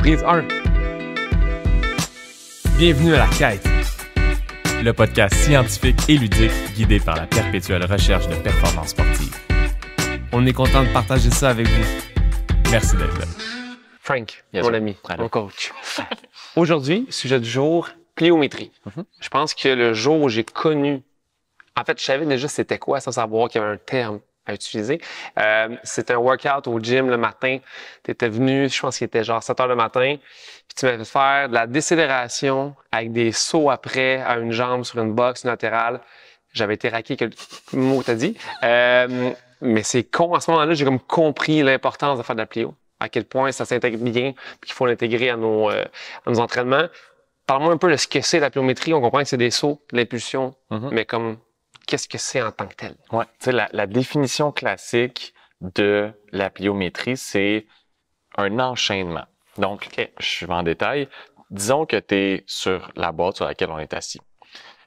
Prise 1. Bienvenue à La Quête, le podcast scientifique et ludique guidé par la perpétuelle recherche de performance sportive. On est content de partager ça avec vous. Merci d'être là. Frank, Yes, mon sir. ami, Allô. mon coach. Aujourd'hui, sujet du jour, pliométrie. Je pense que le jour où j'ai connu... En fait, je savais déjà c'était quoi sans savoir qu'il y avait un terme à utiliser. C'était un workout au gym le matin. Tu étais venu, je pense qu'il était genre 7 heures le matin. Puis tu m'avais fait faire de la décélération avec des sauts après à une jambe sur une box latérale. J'avais été raqué, quel mot t'as dit. Mais c'est con, à ce moment-là, j'ai comme compris l'importance de faire de la plio. À quel point ça s'intègre bien, puis qu'il faut l'intégrer à nos entraînements. Parle-moi un peu de ce que c'est la pliométrie. On comprend que c'est des sauts, de l'impulsion, mais comme qu'est-ce que c'est en tant que tel? Ouais, tu sais, la définition classique de la pliométrie, c'est un enchaînement. Donc, je vais en détail. Disons que tu es sur la boîte sur laquelle on est assis.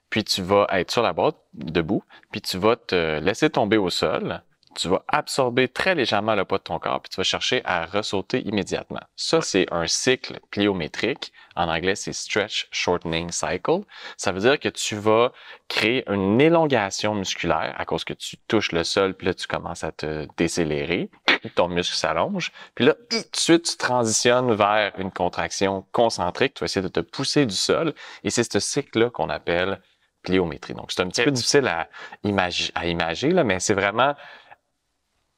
Puis tu vas être sur la boîte, debout, puis tu vas te laisser tomber au sol. Tu vas absorber très légèrement le poids de ton corps, puis tu vas chercher à ressauter immédiatement. Ça, c'est un cycle pliométrique. En anglais, c'est Stretch Shortening Cycle. Ça veut dire que tu vas créer une élongation musculaire à cause que tu touches le sol, puis là, tu commences à te décélérer. Ton muscle s'allonge. Puis là, tout de suite, tu transitionnes vers une contraction concentrique. Tu vas essayer de te pousser du sol. Et c'est ce cycle-là qu'on appelle pliométrie. Donc, c'est un petit peu difficile à imager, là, mais c'est vraiment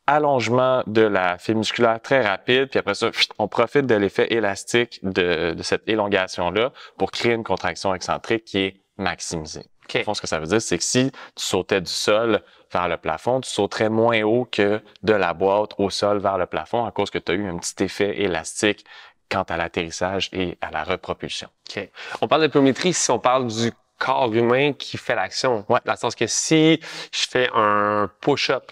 allongement de la fibre musculaire très rapide, puis après ça, on profite de l'effet élastique de cette élongation-là pour créer une contraction excentrique qui est maximisée. Au fond, ce que ça veut dire, c'est que si tu sautais du sol vers le plafond, tu sauterais moins haut que de la boîte au sol vers le plafond à cause que tu as eu un petit effet élastique quant à l'atterrissage et à la repropulsion. OK. On parle de pliométrie si on parle du corps humain qui fait l'action. Ouais. Dans le sens que si je fais un push-up,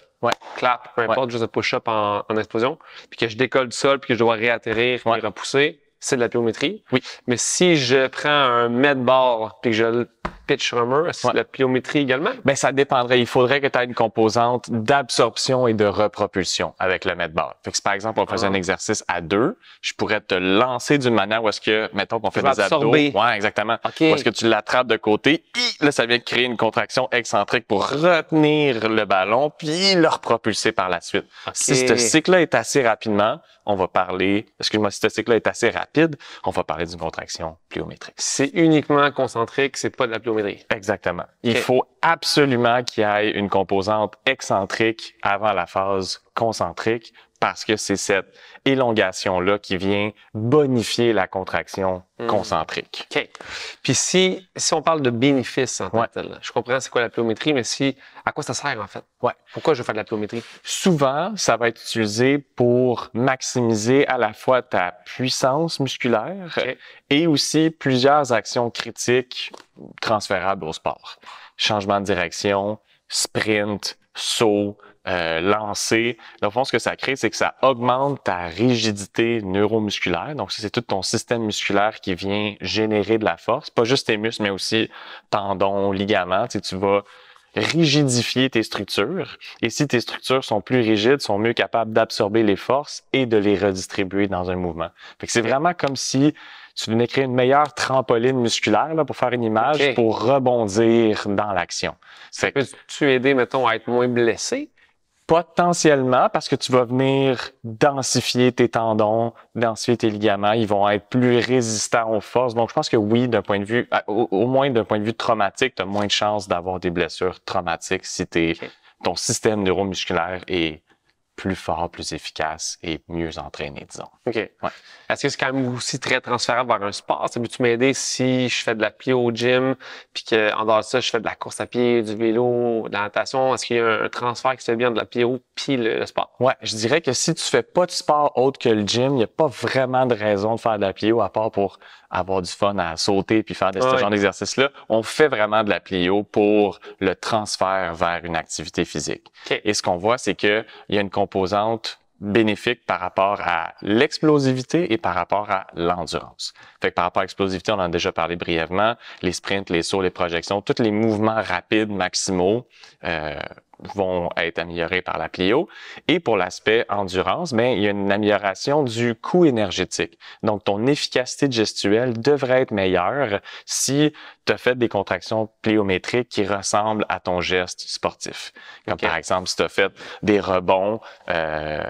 clap, peu importe, juste un push-up en explosion, puis que je décolle du sol, puis que je dois réatterrir et repousser, c'est de la pliométrie. Oui. Mais si je prends un med ball puis que je le pitch sur un mur, c'est de la pliométrie également? Ben, ça dépendrait. Il faudrait que tu aies une composante d'absorption et de repropulsion avec le med ball. Fait que si, par exemple, on faisait un exercice à deux, je pourrais te lancer d'une manière où est-ce que, mettons qu'on fait des abdos. Ouais, exactement. Okay. Où est-ce que tu l'attrapes de côté, là, ça vient créer une contraction excentrique pour retenir le ballon, puis le repropulser par la suite. Okay. Si ce cycle-là est assez rapidement, on va parler, si ce cycle-là est assez rapide, on va parler d'une contraction pliométrique. C'est uniquement concentrique, c'est pas de la pliométrie. Exactement. Il faut absolument qu'il y ait une composante excentrique avant la phase concentrique parce que c'est cette élongation-là qui vient bonifier la contraction concentrique. OK. Puis si on parle de bénéfices en tant que tel, je comprends c'est quoi la pliométrie, mais à quoi ça sert en fait? Pourquoi je veux faire de la pliométrie? Souvent, ça va être utilisé pour maximiser à la fois ta puissance musculaire et aussi plusieurs actions critiques transférables au sport. Changement de direction, sprint, saut, lancer. Dans le fond, ce que ça crée, c'est que ça augmente ta rigidité neuromusculaire. Donc, c'est tout ton système musculaire qui vient générer de la force. Pas juste tes muscles, mais aussi tendons, ligaments. Tu vas rigidifier tes structures. Et si tes structures sont plus rigides, sont mieux capables d'absorber les forces et de les redistribuer dans un mouvement. Fait que c'est vraiment comme si tu venais créer une meilleure trampoline musculaire, là, pour faire une image, pour rebondir dans l'action. Peux-tu aider, mettons, à être moins blessé? Potentiellement, parce que tu vas venir densifier tes tendons, densifier tes ligaments, ils vont être plus résistants aux forces. Donc, je pense que oui, d'un point de vue, au moins d'un point de vue traumatique, tu as moins de chances d'avoir des blessures traumatiques si ton système neuromusculaire est plus fort, plus efficace et mieux entraîné, disons. OK. Est-ce que c'est quand même aussi très transférable vers un sport? Ça peut-tu m'aider si je fais de la plio au gym, puis qu'en dehors de ça, je fais de la course à pied, du vélo, de la natation? Est-ce qu'il y a un transfert qui se fait bien de la plio puis le sport? Ouais, je dirais que si tu fais pas de sport autre que le gym, il n'y a pas vraiment de raison de faire de la plio à part pour avoir du fun à sauter puis faire ce genre d'exercice-là. On fait vraiment de la plio pour le transfert vers une activité physique. Et ce qu'on voit, c'est que il y a une composante bénéfique par rapport à l'explosivité et par rapport à l'endurance. Fait que par rapport à l'explosivité, on en a déjà parlé brièvement, les sprints, les sauts, les projections, tous les mouvements rapides maximaux vont être améliorés par la plio. Et pour l'aspect endurance, il y a une amélioration du coût énergétique. Donc, ton efficacité gestuelle devrait être meilleure si tu as fait des contractions pliométriques qui ressemblent à ton geste sportif. Comme par exemple, si tu as fait des rebonds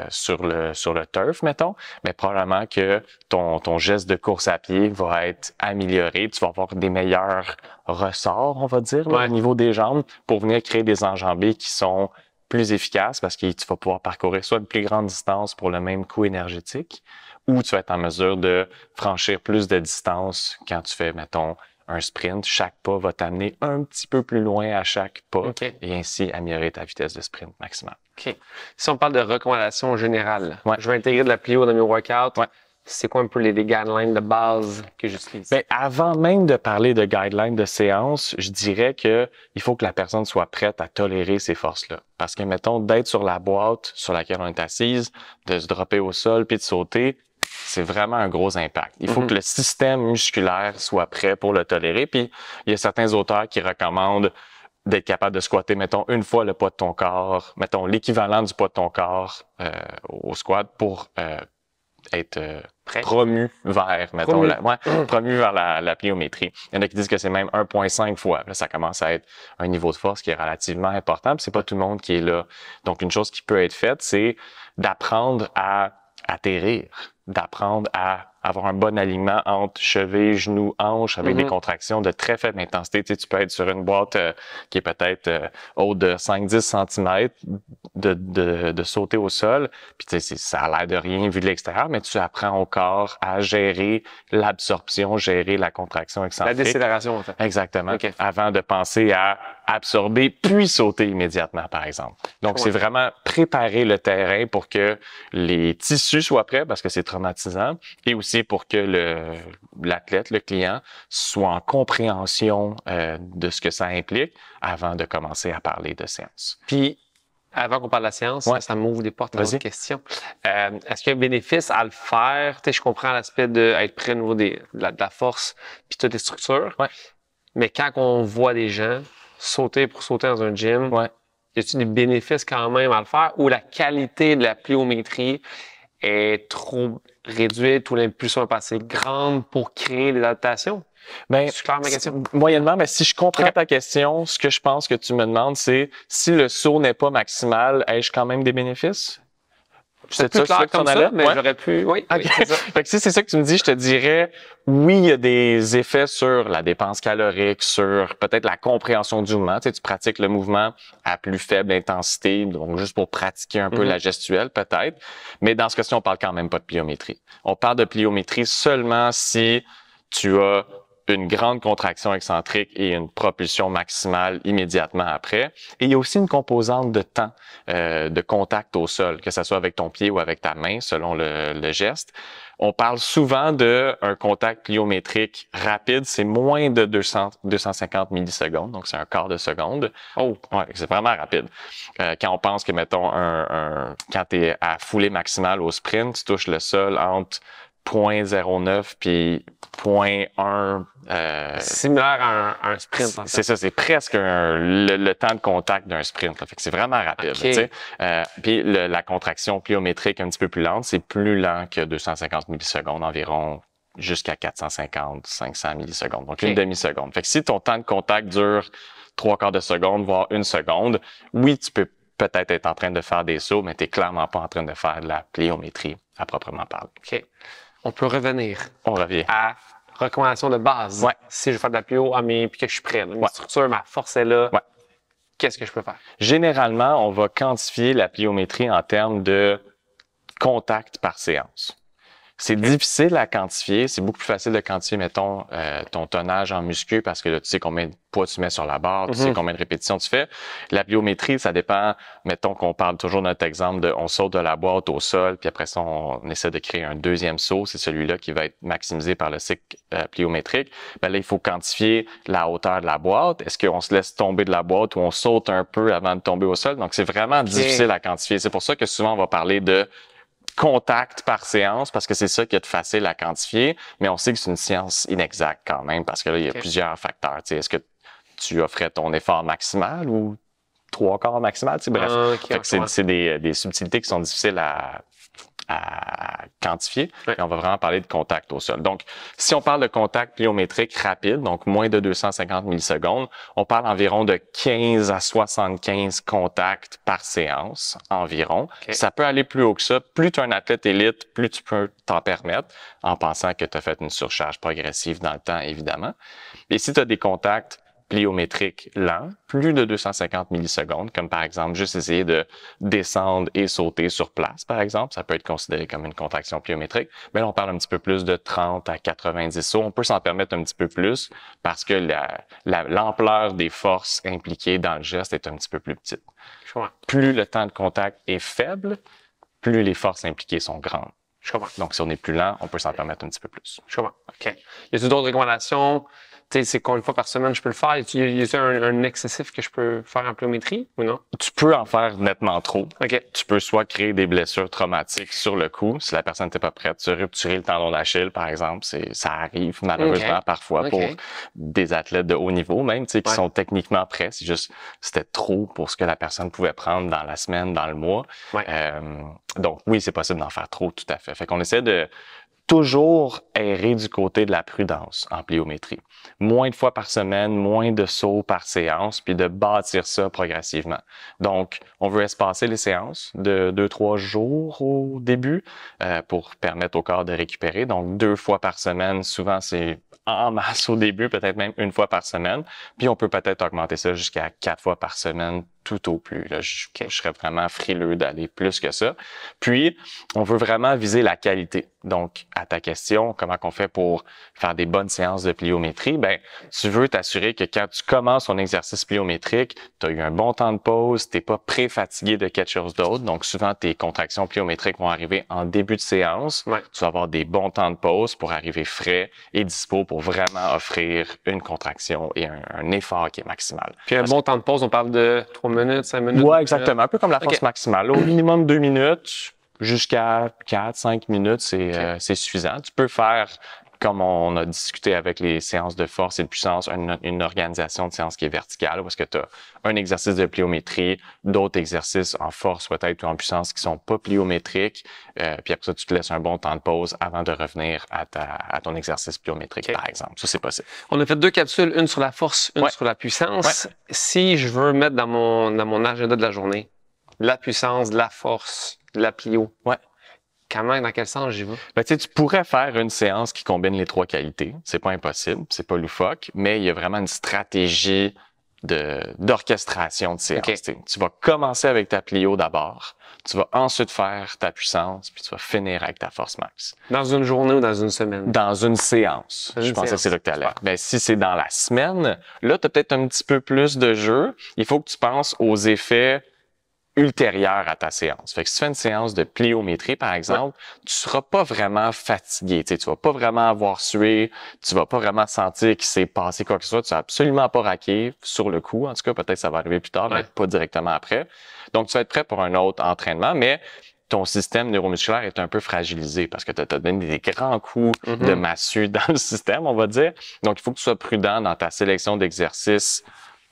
sur le turf, mettons, mais probablement que ton geste de course à pied va être amélioré. Tu vas avoir des meilleurs ressorts, on va dire, là, au niveau des jambes pour venir créer des enjambées qui sont plus efficaces parce que tu vas pouvoir parcourir soit une plus grande distance pour le même coût énergétique ou tu vas être en mesure de franchir plus de distance quand tu fais, mettons, un sprint. Chaque pas va t'amener un petit peu plus loin à chaque pas et ainsi améliorer ta vitesse de sprint maximale. OK. Si on parle de recommandations générales, je vais intégrer de la plio dans mes workouts. C'est quoi un peu les guidelines de base que j'utilise? Avant même de parler de guidelines de séance, je dirais que il faut que la personne soit prête à tolérer ces forces-là. Parce que, mettons, d'être sur la boîte sur laquelle on est assise, de se dropper au sol puis de sauter, c'est vraiment un gros impact. Il faut que le système musculaire soit prêt pour le tolérer. Puis, il y a certains auteurs qui recommandent d'être capable de squatter, mettons, une fois le poids de ton corps, mettons, l'équivalent du poids de ton corps au squat pour être promu vers, mettons, promu vers la pliométrie. Il y en a qui disent que c'est même 1,5 fois. Là, ça commence à être un niveau de force qui est relativement important, puis c'est pas tout le monde qui est là. Donc, une chose qui peut être faite, c'est d'apprendre à atterrir, d'apprendre à avoir un bon alignement entre cheville, genou, hanche avec des contractions de très faible intensité. Tu sais, tu peux être sur une boîte qui est peut-être haute de 5-10 cm de sauter au sol. Puis tu sais, ça a l'air de rien vu de l'extérieur, mais tu apprends au corps à gérer l'absorption, gérer la contraction excentrique. La décélération, en fait. Exactement. Avant de penser à absorber puis sauter immédiatement, par exemple. Donc, c'est vraiment préparer le terrain pour que les tissus soient prêts parce que c'est traumatisant et aussi pour que l'athlète, le client, soit en compréhension de ce que ça implique avant de commencer à parler de séance. Puis, avant qu'on parle de la séance, ça m'ouvre des portes à d'autres questions. Est-ce qu'il y a un bénéfice à le faire? Tu sais, je comprends l'aspect d'être prêt au niveau de la force puis toutes les structures. Mais quand on voit des gens sauter pour sauter dans un gym, y a-t-il des bénéfices quand même à le faire ou la qualité de la pliométrie est trop réduite ou l'impulsion n'est pas assez grande pour créer des adaptations? C'est clair ma question? Moyennement, mais si je comprends ta question, ce que je pense que tu me demandes, c'est si le saut n'est pas maximal, ai-je quand même des bénéfices? C'est plus clair comme ça, mais j'aurais pu... Oui, c'est ça. Fait que si c'est ça que tu me dis, je te dirais, oui, il y a des effets sur la dépense calorique, sur peut-être la compréhension du mouvement. Tu sais, tu pratiques le mouvement à plus faible intensité, donc juste pour pratiquer un peu la gestuelle, peut-être. Mais dans ce cas-ci, on parle quand même pas de pliométrie. On parle de pliométrie seulement si tu as une grande contraction excentrique et une propulsion maximale immédiatement après. Et il y a aussi une composante de temps de contact au sol, que ce soit avec ton pied ou avec ta main, selon le geste. On parle souvent d'un contact pliométrique rapide, c'est moins de 250 millisecondes, donc c'est un quart de seconde. C'est vraiment rapide. Quand on pense que, mettons, quand tu es à foulée maximale au sprint, tu touches le sol entre 0.09 puis 0.1. Similaire à un sprint. C'est ça, c'est presque le temps de contact d'un sprint. Là. Fait que c'est vraiment rapide. Tu sais. Puis la contraction pliométrique un petit peu plus lente, c'est plus lent que 250 millisecondes, environ jusqu'à 450-500 millisecondes. Donc une demi-seconde. Fait que si ton temps de contact dure 3/4 de seconde, voire 1 seconde, oui, tu peux peut-être être en train de faire des sauts, mais tu n'es clairement pas en train de faire de la pliométrie à proprement parler. OK. On peut revenir. On revient. À recommandation de base. Si je veux faire de la plio, puis que je suis prêt. Ma structure, ma force est là. Qu'est-ce que je peux faire? Généralement, on va quantifier la pliométrie en termes de contact par séance. C'est difficile à quantifier. C'est beaucoup plus facile de quantifier, mettons, ton tonnage en muscu parce que là, tu sais combien de poids tu mets sur la barre, tu sais combien de répétitions tu fais. La pliométrie, ça dépend, mettons qu'on parle toujours de notre exemple de on saute de la boîte au sol, puis après ça, on essaie de créer un deuxième saut. C'est celui-là qui va être maximisé par le cycle pliométrique. Ben là, il faut quantifier la hauteur de la boîte. Est-ce qu'on se laisse tomber de la boîte ou on saute un peu avant de tomber au sol? Donc, c'est vraiment difficile à quantifier. C'est pour ça que souvent, on va parler de contact par séance parce que c'est ça qui est facile à quantifier, mais on sait que c'est une science inexacte quand même parce que là, il y a plusieurs facteurs. Tu sais, est-ce que tu offrais ton effort maximal ou 3/4 maximal, tu sais, bref. Okay, Fait que c'est des subtilités qui sont difficiles à quantifier. Ouais. Et on va vraiment parler de contact au sol. Donc, si on parle de contact pliométrique rapide, donc moins de 250 millisecondes, on parle environ de 15 à 75 contacts par séance environ. Okay. Ça peut aller plus haut que ça. Plus tu es un athlète élite, plus tu peux t'en permettre, en pensant que tu as fait une surcharge progressive dans le temps, évidemment. Et si tu as des contacts pliométrique lent, plus de 250 millisecondes, comme par exemple juste essayer de descendre et sauter sur place, par exemple. Ça peut être considéré comme une contraction pliométrique. Mais là, on parle un petit peu plus de 30 à 90 sauts. On peut s'en permettre un petit peu plus parce que l'ampleur des forces impliquées dans le geste est un petit peu plus petite. Plus le temps de contact est faible, plus les forces impliquées sont grandes. Je comprends. Donc, si on est plus lent, on peut s'en permettre un petit peu plus. Je comprends. OK. Y a-t-il d'autres recommandations? Tu sais, c'est combien de fois par semaine je peux le faire? Y a-t-il un excessif que je peux faire en pliométrie ou non? Tu peux en faire nettement trop. OK. Tu peux soit créer des blessures traumatiques sur le coup, si la personne n'était pas prête, se rupturer le tendon d'Achille, par exemple. Ça arrive malheureusement parfois pour des athlètes de haut niveau même, tu sais, qui sont techniquement prêts. C'est juste, c'était trop pour ce que la personne pouvait prendre dans la semaine, dans le mois. Donc oui, c'est possible d'en faire trop, tout à fait. Fait qu'on essaie de toujours errer du côté de la prudence en pliométrie. Moins de fois par semaine, moins de sauts par séance, puis de bâtir ça progressivement. Donc, on veut espacer les séances de 2-3 jours au début pour permettre au corps de récupérer. Donc, 2 fois par semaine, souvent c'est en masse au début, peut-être même 1 fois par semaine. Puis, on peut peut-être augmenter ça jusqu'à 4 fois par semaine tout au plus. Là, je serais vraiment frileux d'aller plus que ça. Puis, on veut vraiment viser la qualité. Donc, à ta question, comment qu'on fait pour faire des bonnes séances de pliométrie? Ben, tu veux t'assurer que quand tu commences ton exercice pliométrique, tu as eu un bon temps de pause, t'es pas pré-fatigué de quelque chose d'autre. Donc, souvent, tes contractions pliométriques vont arriver en début de séance. Tu vas avoir des bons temps de pause pour arriver frais et dispo pour vraiment offrir une contraction et un effort qui est maximal. Puis, un bon temps de pause, on parle de 3 minutes, 5 minutes? Ouais, exactement. Un peu comme la force maximale. Au minimum 2 minutes jusqu'à 4-5 minutes, c'est suffisant. Tu peux faire, comme on a discuté avec les séances de force et de puissance, une organisation de séance qui est verticale, parce que tu as un exercice de pliométrie, d'autres exercices en force peut-être ou en puissance qui sont pas pliométriques, puis après ça, tu te laisses un bon temps de pause avant de revenir à ton exercice pliométrique, par exemple. Ça, c'est possible. On a fait 2 capsules, une sur la force, une sur la puissance. Si je veux mettre dans mon agenda de la journée, la puissance, la force, la plio. Comment, dans quel sens j'y vais? Ben, tu pourrais faire une séance qui combine les 3 qualités. C'est pas impossible, c'est pas loufoque, mais il y a vraiment une stratégie d'orchestration de séance. Tu vas commencer avec ta plio d'abord, tu vas ensuite faire ta puissance, puis tu vas finir avec ta force max. Dans une journée ou dans une semaine? Dans une séance. Je pensais que c'est là que tu allais. Ben, si c'est dans la semaine, là, tu as peut-être un petit peu plus de jeu. Il faut que tu penses aux effets ultérieure à ta séance. Fait que si tu fais une séance de pliométrie, par exemple, tu seras pas vraiment fatigué. Tu vas pas vraiment avoir sué, tu vas pas vraiment sentir qu'il s'est passé quoi que ce soit. Tu vas absolument pas raquer sur le coup. En tout cas, peut-être ça va arriver plus tard, mais pas directement après. Donc, tu vas être prêt pour un autre entraînement, mais ton système neuromusculaire est un peu fragilisé parce que tu as donné des grands coups de massue dans le système, on va dire. Donc, il faut que tu sois prudent dans ta sélection d'exercices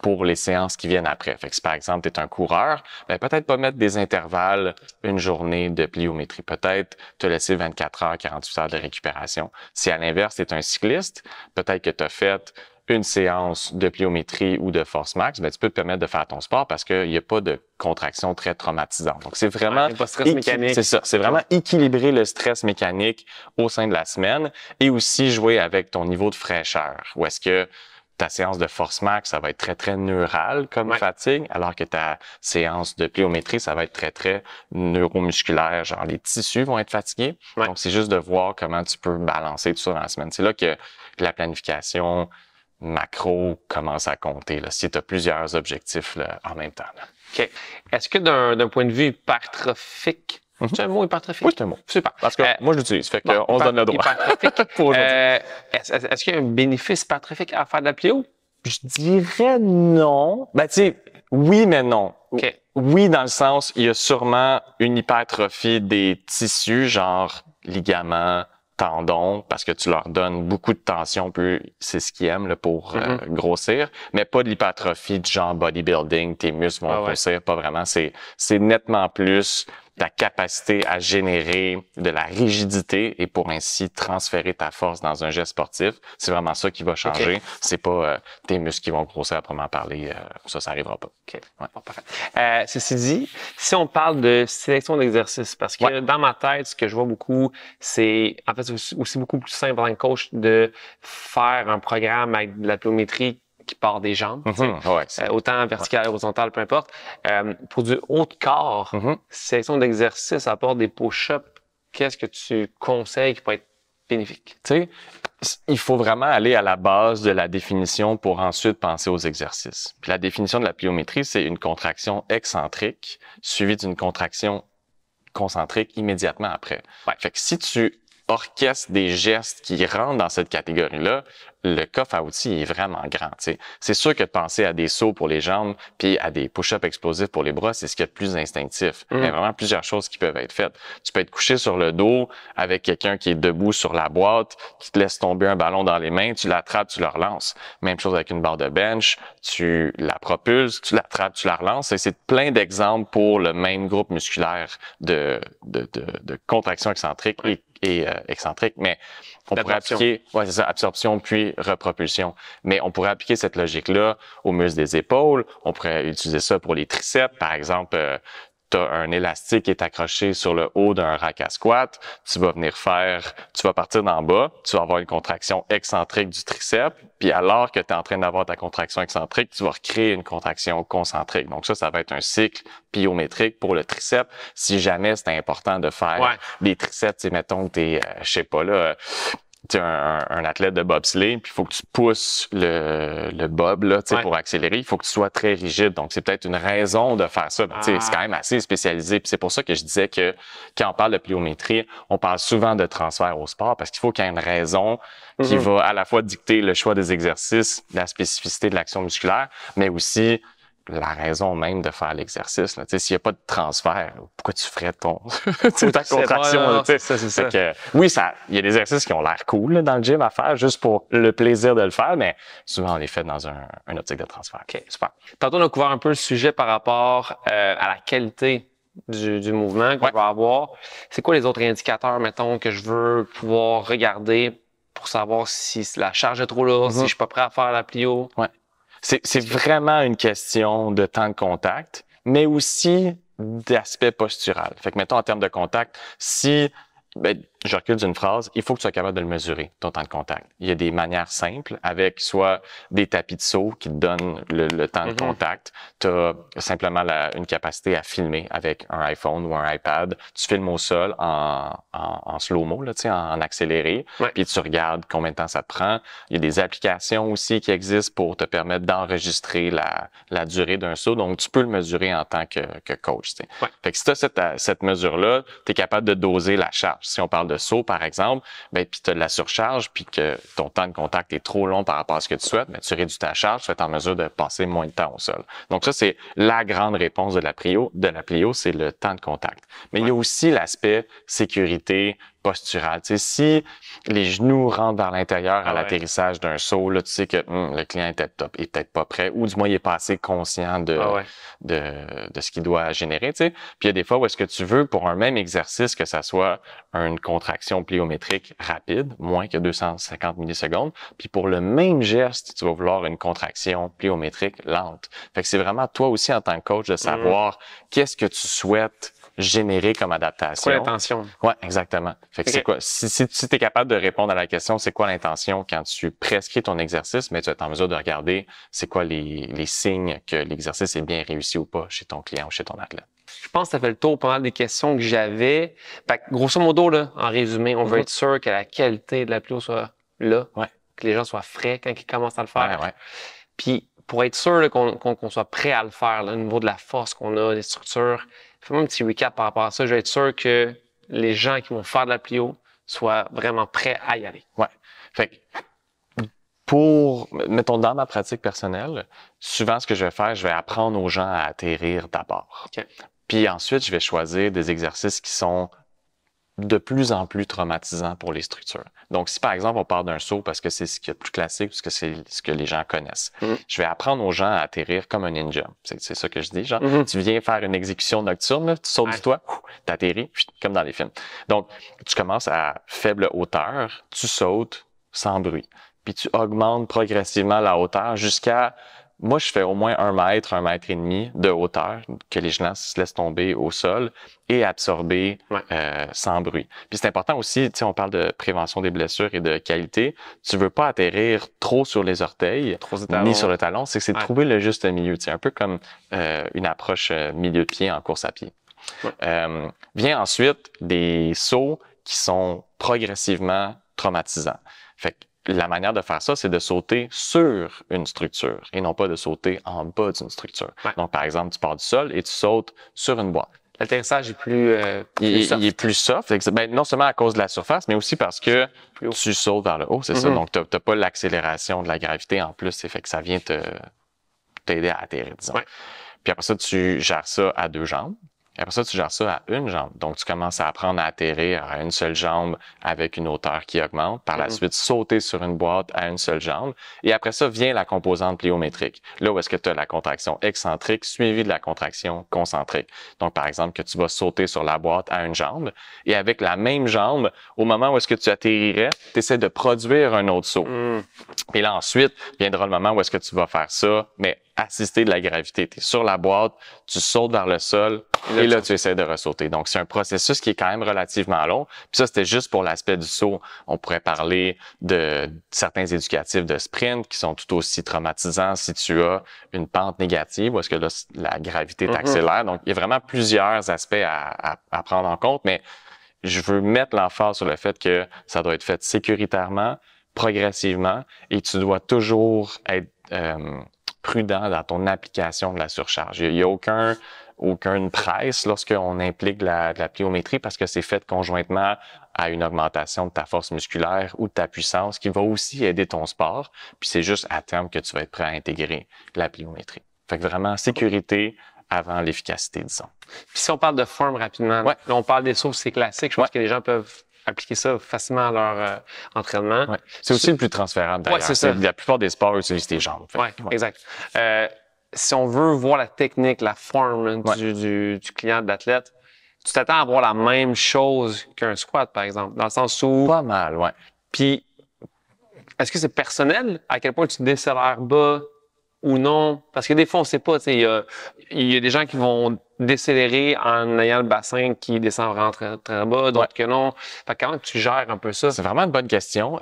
pour les séances qui viennent après. Fait que si par exemple, tu es un coureur, ben peut-être pas mettre des intervalles une journée de pliométrie. Peut-être te laisser 24 heures, 48 heures de récupération. Si à l'inverse, tu es un cycliste, peut-être que tu as fait une séance de pliométrie ou de force max, ben tu peux te permettre de faire ton sport parce qu'il n'y a pas de contraction très traumatisante. Donc, c'est vraiment... pas de stress mécanique. C'est ça. C'est vraiment équilibrer le stress mécanique au sein de la semaine et aussi jouer avec ton niveau de fraîcheur. Où est-ce que ta séance de force max, ça va être très, très neurale comme fatigue, alors que ta séance de pliométrie, ça va être très, très neuromusculaire. Genre, les tissus vont être fatigués. Donc, c'est juste de voir comment tu peux balancer tout ça dans la semaine. C'est là que la planification macro commence à compter, là, si tu as plusieurs objectifs là, en même temps. Là. OK. Est-ce que d'un point de vue hypertrophique, c'est un mot hypertrophique? Oui, c'est un mot. Super. Parce que moi, je l'utilise. Fait qu'on se donne le droit. Pour est-ce qu'il y a un bénéfice hypertrophique à faire de la plio? Je dirais non. Ben, tu sais, oui, mais non. OK. Oui, dans le sens, il y a sûrement une hypertrophie des tissus, genre ligaments, tendons parce que tu leur donnes beaucoup de tension, puis c'est ce qu'ils aiment là, pour grossir, mais pas de l'hypertrophie du genre bodybuilding, tes muscles vont grossir, pas vraiment. C'est nettement plus ta capacité à générer de la rigidité et pour ainsi transférer ta force dans un geste sportif. C'est vraiment ça qui va changer. C'est pas tes muscles qui vont grossir à proprement parler. Ça arrivera pas. Bon, parfait. Ceci dit, si on parle de sélection d'exercices, parce que dans ma tête, ce que je vois beaucoup, c'est en fait c'est aussi beaucoup plus simple en tant que coach de faire un programme avec de la pliométrie qui part des jambes, autant vertical, horizontal, peu importe. Pour du haut de corps, sélection d'exercices à part des push-ups, qu'est-ce que tu conseilles qui peut être bénéfique? Tu sais, il faut vraiment aller à la base de la définition pour ensuite penser aux exercices. Puis la définition de la pliométrie, c'est une contraction excentrique suivie d'une contraction concentrique immédiatement après. Fait que si tu orchestres des gestes qui rentrent dans cette catégorie-là, le coffre à outils est vraiment grand. T'sais. C'est sûr que de penser à des sauts pour les jambes puis à des push-ups explosifs pour les bras, c'est ce qui est le plus instinctif. Il y a vraiment plusieurs choses qui peuvent être faites. Tu peux être couché sur le dos avec quelqu'un qui est debout sur la boîte, qui te laisse tomber un ballon dans les mains, tu l'attrapes, tu le relances. Même chose avec une barre de bench, tu la propulses, tu l'attrapes, tu la relances. Et c'est plein d'exemples pour le même groupe musculaire de contraction excentrique et excentrique, mais on pourrait appliquer, c'est ça, absorption puis repropulsion. Mais on pourrait appliquer cette logique-là aux muscles des épaules. On pourrait utiliser ça pour les triceps. Par exemple, tu as un élastique qui est accroché sur le haut d'un rack à squat. Tu vas partir d'en bas, tu vas avoir une contraction excentrique du triceps. Puis alors que tu es en train d'avoir ta contraction excentrique, tu vas recréer une contraction concentrique. Donc ça va être un cycle pliométrique pour le triceps. Si jamais c'est important de faire des triceps, mettons que t'es, je sais pas là, tu es un athlète de bobsleigh, puis il faut que tu pousses le bob là, pour accélérer. Il faut que tu sois très rigide. Donc, c'est peut-être une raison de faire ça. C'est quand même assez spécialisé. Puis c'est pour ça que je disais que quand on parle de pliométrie, on parle souvent de transfert au sport parce qu'il faut qu'il y ait une raison qui va à la fois dicter le choix des exercices, la spécificité de l'action musculaire, mais aussi la raison même de faire l'exercice. S'il n'y a pas de transfert, pourquoi tu ferais ta contraction? C'est ça. Oui, il y a des exercices qui ont l'air cool là, dans le gym à faire, juste pour le plaisir de le faire, mais souvent on les fait dans un optique de transfert. OK, super. Tantôt, on a couvert un peu le sujet par rapport à la qualité du mouvement qu'on va avoir. C'est quoi les autres indicateurs, mettons, que je veux pouvoir regarder pour savoir si la charge est trop lourde, si je suis pas prêt à faire la plio? C'est vraiment une question de temps de contact, mais aussi d'aspect postural. Fait que, mettons, en termes de contact, si je recule d'une phrase, il faut que tu sois capable de le mesurer, ton temps de contact. Il y a des manières simples avec soit des tapis de saut qui te donnent le temps de contact. Tu as simplement une capacité à filmer avec un iPhone ou un iPad. Tu filmes au sol en slow-mo, là, en accéléré, puis tu regardes combien de temps ça te prend. Il y a des applications aussi qui existent pour te permettre d'enregistrer la durée d'un saut. Donc, tu peux le mesurer en tant que coach. Fait que si tu as cette mesure-là, tu es capable de doser la charge. Si on parle de saut, par exemple, puis tu as de la surcharge, puis que ton temps de contact est trop long par rapport à ce que tu souhaites, tu réduis ta charge, tu vas être en mesure de passer moins de temps au sol. Donc ça, c'est la grande réponse de la plio, c'est le temps de contact. Mais il y a aussi l'aspect sécurité posturale. Tu sais, si les genoux rentrent vers l'intérieur à l'atterrissage d'un saut, là, tu sais que le client est peut-être pas prêt, ou du moins il est pas assez conscient de ce qu'il doit générer. Tu sais. Puis il y a des fois où est-ce que tu veux, pour un même exercice, que ça soit une contraction pliométrique rapide, moins que 250 millisecondes, puis pour le même geste, tu vas vouloir une contraction pliométrique lente. Fait que c'est vraiment toi aussi en tant que coach de savoir qu'est-ce que tu souhaites générer comme adaptation. C'est quoi l'intention? Ouais, exactement. Fait que c'est quoi? Si tu es capable de répondre à la question, c'est quoi l'intention quand tu prescris ton exercice, mais tu es en mesure de regarder c'est quoi les signes que l'exercice est bien réussi ou pas chez ton client ou chez ton athlète. Je pense que ça fait le tour pas mal des questions que j'avais. Fait que, grosso modo, là, en résumé, on veut être sûr que la qualité de la plio soit là, que les gens soient frais quand ils commencent à le faire. Puis, pour être sûr là, qu'on soit prêt à le faire, là, au niveau de la force qu'on a, des structures, fais-moi un petit recap par rapport à ça. Je vais être sûr que les gens qui vont faire de la plio soient vraiment prêts à y aller. Ouais. Fait que mettons, dans ma pratique personnelle, souvent, ce que je vais faire, je vais apprendre aux gens à atterrir d'abord. Puis ensuite, je vais choisir des exercices qui sont de plus en plus traumatisant pour les structures. Donc, si par exemple, on part d'un saut parce que c'est ce qui est le plus classique, parce que c'est ce que les gens connaissent, je vais apprendre aux gens à atterrir comme un ninja. C'est ça que je dis, genre, tu viens faire une exécution nocturne, là, tu sautes du toit, t'atterris, comme dans les films. Donc, tu commences à faible hauteur, tu sautes sans bruit. Puis tu augmentes progressivement la hauteur jusqu'à... Moi, je fais au moins 1 mètre, 1 mètre et demi de hauteur, que les gens se laissent tomber au sol et absorber sans bruit. Puis c'est important aussi, tu sais, on parle de prévention des blessures et de qualité. Tu veux pas atterrir trop sur les orteils, ni sur le talon. C'est que c'est de trouver le juste milieu. C'est un peu comme une approche milieu de pied en course à pied. Vient ensuite des sauts qui sont progressivement traumatisants. Fait que la manière de faire ça, c'est de sauter sur une structure et non pas de sauter en bas d'une structure. Donc, par exemple, tu pars du sol et tu sautes sur une boîte. L'atterrissage est plus soft. Il est plus soft. Ben, non seulement à cause de la surface, mais aussi parce que tu sautes vers le haut, c'est ça. Donc, t'as pas l'accélération de la gravité en plus. C'est fait que ça vient t'aider à atterrir, disons. Puis après ça, tu gères ça à 2 jambes. Après ça, tu gères ça à 1 jambe. Donc, tu commences à apprendre à atterrir à une seule jambe avec une hauteur qui augmente. Par la suite, sauter sur une boîte à une seule jambe. Et après ça, vient la composante pliométrique. Là où est-ce que tu as la contraction excentrique suivie de la contraction concentrique. Donc, par exemple, que tu vas sauter sur la boîte à 1 jambe. Et avec la même jambe, au moment où est-ce que tu atterrirais, tu essaies de produire un autre saut. Et là, ensuite, viendra le moment où est-ce que tu vas faire ça, mais assisté de la gravité. Tu es sur la boîte, tu sautes vers le sol et là, tu essaies de ressauter. Donc, c'est un processus qui est quand même relativement long. Puis ça, c'était juste pour l'aspect du saut. On pourrait parler de certains éducatifs de sprint qui sont tout aussi traumatisants si tu as une pente négative ou est-ce que là, la gravité t'accélère. Donc, il y a vraiment plusieurs aspects à prendre en compte, mais je veux mettre l'emphase sur le fait que ça doit être fait sécuritairement, progressivement et tu dois toujours être prudent dans ton application de la surcharge. Il y a aucune presse lorsqu'on implique de la pliométrie parce que c'est fait conjointement à une augmentation de ta force musculaire ou de ta puissance qui va aussi aider ton sport. Puis c'est juste à terme que tu vas être prêt à intégrer la pliométrie. Fait que vraiment, sécurité avant l'efficacité, disons. Puis si on parle de forme rapidement, là, on parle des sauts, c'est classique. Je pense que les gens peuvent appliquer ça facilement à leur entraînement. C'est aussi le plus transférable d'ailleurs. C'est ça. La plupart des sports utilisent tes jambes. Exact. Si on veut voir la technique, la forme du client, de l'athlète, tu t'attends à voir la même chose qu'un squat, par exemple, dans le sens où... Pas mal, Puis, est-ce que c'est personnel? À quel point tu décélères bas ou non? Parce que des fois, on sait pas. Il y a des gens qui vont décélérer en ayant le bassin qui descend vraiment très, très bas, d'autres que non. Fait que comment tu gères un peu ça? C'est vraiment une bonne question.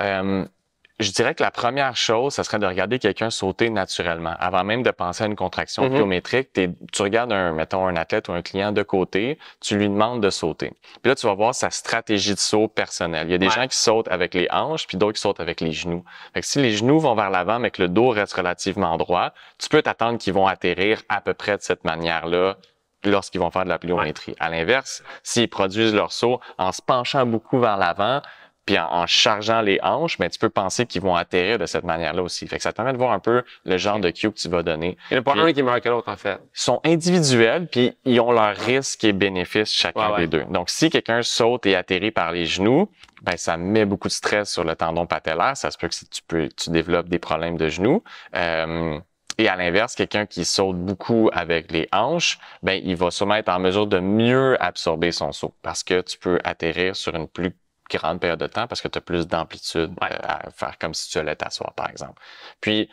Je dirais que la première chose, ça serait de regarder quelqu'un sauter naturellement. Avant même de penser à une contraction pliométrique, tu regardes mettons un athlète ou un client de côté, tu lui demandes de sauter. Puis là, tu vas voir sa stratégie de saut personnelle. Il y a des gens qui sautent avec les hanches, puis d'autres qui sautent avec les genoux. Fait que si les genoux vont vers l'avant, mais que le dos reste relativement droit, tu peux t'attendre qu'ils vont atterrir à peu près de cette manière-là lorsqu'ils vont faire de la pliométrie. À l'inverse, s'ils produisent leur saut en se penchant beaucoup vers l'avant, puis en chargeant les hanches, mais tu peux penser qu'ils vont atterrir de cette manière-là aussi. Fait que ça te permet de voir un peu le genre de cue que tu vas donner. Il n'y en a pas un qui est meilleur que l'autre, en fait. Ils sont individuels, puis ils ont leurs risques et bénéfices chacun des deux. Donc, si quelqu'un saute et atterrit par les genoux, ben ça met beaucoup de stress sur le tendon patellaire. Ça se peut que tu développes des problèmes de genoux. Et à l'inverse, quelqu'un qui saute beaucoup avec les hanches, ben il va sûrement être en mesure de mieux absorber son saut parce que tu peux atterrir sur une plus grande période de temps parce que tu as plus d'amplitude à faire comme si tu allais t'asseoir, par exemple. Puis,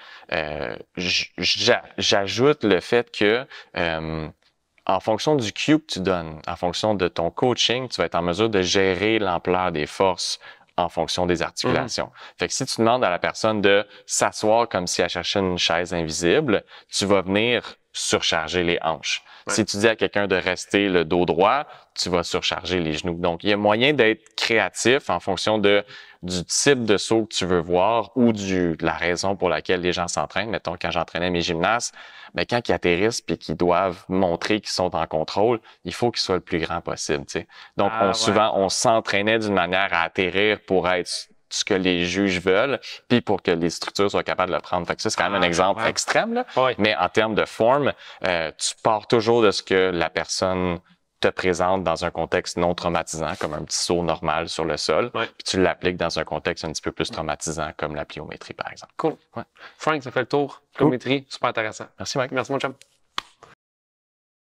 j'ajoute le fait que en fonction du cue que tu donnes, en fonction de ton coaching, tu vas être en mesure de gérer l'ampleur des forces en fonction des articulations. Fait que si tu demandes à la personne de s'asseoir comme si elle cherchait une chaise invisible, tu vas venir surcharger les hanches. Si tu dis à quelqu'un de rester le dos droit, tu vas surcharger les genoux. Donc, il y a moyen d'être créatif en fonction du type de saut que tu veux voir ou de la raison pour laquelle les gens s'entraînent. Mettons, quand j'entraînais mes gymnastes, ben, quand ils atterrissent puis qu'ils doivent montrer qu'ils sont en contrôle, il faut qu'ils soient le plus grand possible, tu sais. Donc, souvent, on s'entraînait d'une manière à atterrir pour être ce que les juges veulent, puis pour que les structures soient capables de le prendre. Fait que ça, c'est quand même un exemple extrême, là. Mais en termes de forme, tu pars toujours de ce que la personne te présentes dans un contexte non traumatisant, comme un petit saut normal sur le sol, Ouais. puis tu l'appliques dans un contexte un petit peu plus traumatisant, comme la pliométrie, par exemple. Cool. Ouais. Frank, ça fait le tour. Cool. Pliométrie, super intéressant. Merci, Mike. Merci, mon chum.